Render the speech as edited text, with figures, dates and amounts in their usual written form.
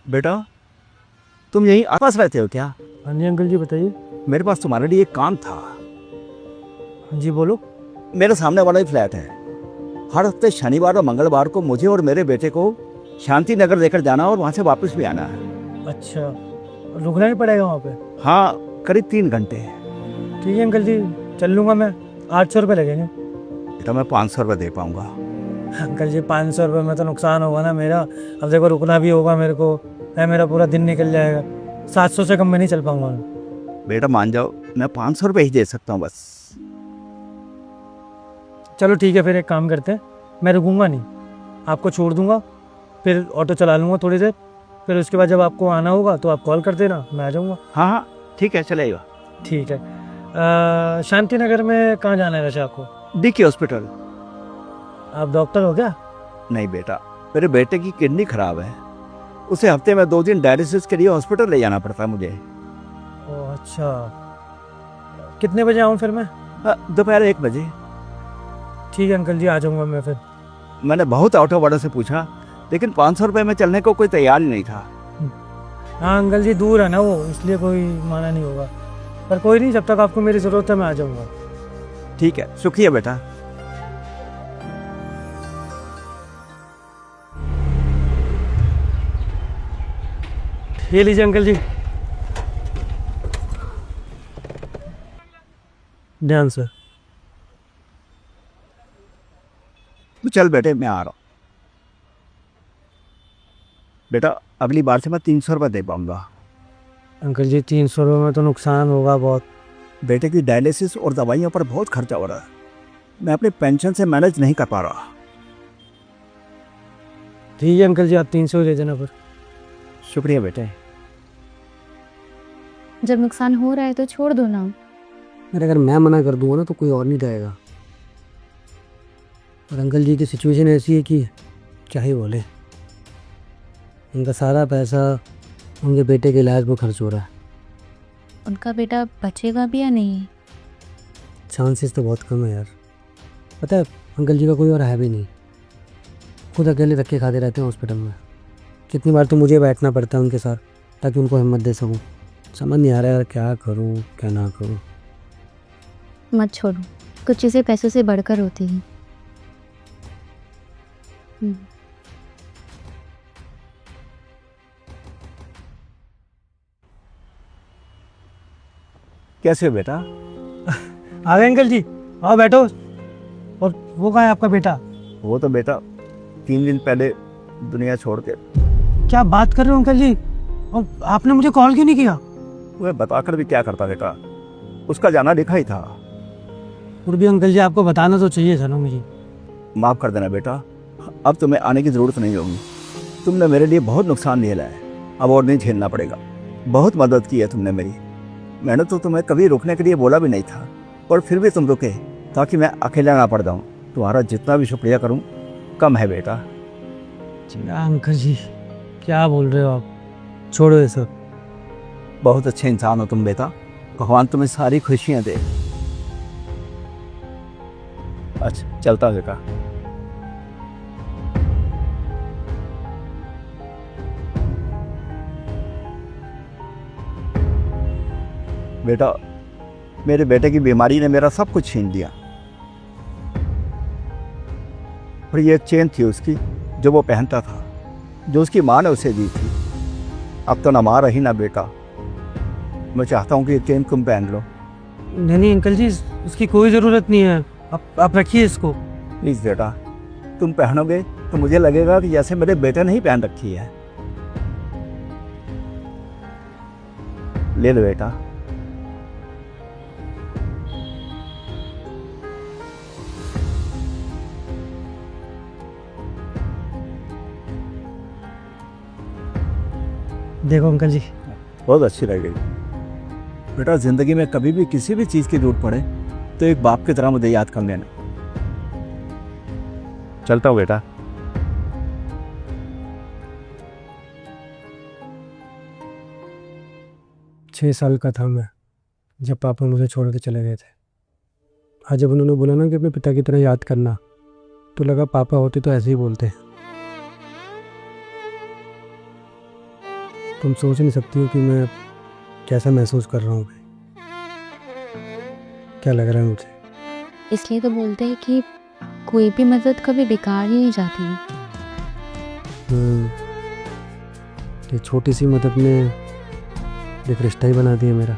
बेटा, तुम यहीं आसपास रहते हो क्या? हाँ जी अंकल जी बताइए। मेरे पास तुम्हारे लिए एक काम था। हाँ जी बोलो। मेरे सामने वाला ही फ्लैट है। हर हफ्ते शनिवार और मंगलवार को मुझे और मेरे बेटे को शांति नगर लेकर जाना और वहां से वापस भी आना है। अच्छा, रुकना भी पड़ेगा वहाँ पे? हाँ, करीब 3 घंटे। ठीक है अंकल जी, चल लूँगा मैं। 800 रुपये लगेंगे। बेटा, मैं 500 रुपये दे पाऊंगा। अंकल जी 500 रुपये में तो नुकसान होगा ना मेरा। अब देखो रुकना भी होगा मेरे को, है मेरा पूरा दिन निकल जाएगा। 700 से कम में नहीं चल पाऊंगा मैं। बेटा मान जाओ, मैं 500 रुपये ही दे सकता हूँ बस। चलो ठीक है, फिर एक काम करते हैं, मैं रुकूंगा नहीं, आपको छोड़ दूंगा, फिर ऑटो चला लूँगा थोड़ी देर, फिर उसके बाद जब आपको आना होगा तो आप कॉल कर देना, मैं आ जाऊँगा। हाँ हाँ, ठीक है, चलेगा। ठीक है। शांति नगर में कहाँ जाना है वैसे आपको? DK hospital. आप डॉक्टर हो क्या? नहीं बेटा, मेरे बेटे की किडनी खराब है। उसे हफ्ते में 2 दिन डायलिसिस के लिए हॉस्पिटल ले जाना पड़ता है मुझे। ओह अच्छा, कितने बजे आऊँ फिर मैं? दोपहर 1 बजे। ठीक है अंकल जी, आ जाऊँगा मैं फिर। मैंने बहुत ऑटो वालों से पूछा, लेकिन 500 रुपये में चलने को कोई तैयार ही नहीं था। हाँ अंकल जी, दूर है ना वो, इसलिए कोई माना नहीं होगा, पर कोई नहीं, जब तक आपको मेरी ज़रूरत है मैं आ जाऊँगा। ठीक है, शुक्रिया बेटा। ये लीजिए अंकल जी, ध्यान से। तो चल बेटे, मैं आ रहा हूँ। बेटा, अगली बार से मैं 300 रुपये दे पाऊंगा। अंकल जी 300 रुपये में तो नुकसान होगा बहुत। बेटे की डायलिसिस और दवाइयों पर बहुत खर्चा हो रहा है। मैं अपनी पेंशन से मैनेज नहीं कर पा रहा। ठीक है अंकल जी, आप 300 दे देना फिर। शुक्रिया बेटे। जब नुकसान हो रहा है तो छोड़ दो ना। अरे अगर मैं मना कर दूंगा ना तो कोई और नहीं जाएगा। और अंकल जी की सिचुएशन ऐसी है कि क्या ही बोले, उनका सारा पैसा उनके बेटे के इलाज में खर्च हो रहा है। उनका बेटा बचेगा भी या नहीं? चांसेस तो बहुत कम है यार। पता है अंकल जी का कोई और है भी नहीं, खुद अकेले धक्के खाते रहते हैं हॉस्पिटल में। कितनी बार तो मुझे बैठना पड़ता है उनके साथ ताकि उनको हिम्मत दे सकूं। समझ नहीं आ रहा यार, क्या करूं क्या ना करूं। मत छोड़ो, कुछ चीज़ें पैसों से बढ़कर होती हैं। कैसे हो बेटा? आ गए अंकल जी, आओ बैठो। और वो कहाँ है आपका बेटा? वो तो बेटा 3 दिन पहले दुनिया छोड़ के। क्या बात कर रहे हो अंकल जी, और आपने मुझे कॉल क्यों नहीं किया? वह बताकर भी क्या करता बेटा, उसका जाना लिखा ही था। फिर भी अंकल जी आपको बताना तो चाहिए था ना मुझे। माफ़ कर देना बेटा, अब तुम्हें आने की ज़रूरत नहीं होगी। तुमने मेरे लिए बहुत नुकसान झेला है, अब और नहीं झेलना पड़ेगा। बहुत मदद की है तुमने मेरी। मैंने तो तुम्हें कभी रुकने के लिए बोला भी नहीं था, और फिर भी तुम रुके ताकि मैं अकेला ना पड़ जाऊँ। तुम्हारा जितना भी शुक्रिया करूँ कम है बेटा। अंकल जी क्या बोल रहे हो आप, छोड़ो ये सब। बहुत अच्छे इंसान हो तुम बेटा, भगवान तुम्हें सारी खुशियाँ दे। अच्छा चलता बेटा। बेटा, मेरे बेटे की बीमारी ने मेरा सब कुछ छीन लिया, और ये चेन थी उसकी जो वो पहनता था, जो उसकी माँ ने उसे दी थी। अब तो ना माँ रही ना बेटा। मैं चाहता हूँ कि ये चेन तुम पहन लो। नहीं अंकल जी, उसकी कोई ज़रूरत नहीं है, आप रखिए इसको। प्लीज़ बेटा, तुम पहनोगे तो मुझे लगेगा कि जैसे मेरे बेटे ने ही पहन रखी है। ले लो बेटा। देखो अंकल जी, बहुत अच्छी लग गई बेटा। ज़िंदगी में कभी भी किसी भी चीज़ की जरूरत पड़े तो एक बाप की तरह मुझे याद कर लेना। चलता हूँ बेटा। छः साल का था मैं जब पापा मुझे छोड़ के चले गए थे। आज जब उन्होंने बोला ना कि अपने पिता की तरह याद करना, तो लगा पापा होते तो ऐसे ही बोलते। तुम सोच नहीं सकती हो कि मैं कैसा महसूस कर रहा हूँ। क्या लग रहा है मुझे? इसलिए तो बोलते हैं कि कोई भी मदद कभी बेकार ही नहीं जाती। ये छोटी सी मदद ने एक रिश्ता ही बना दिया मेरा।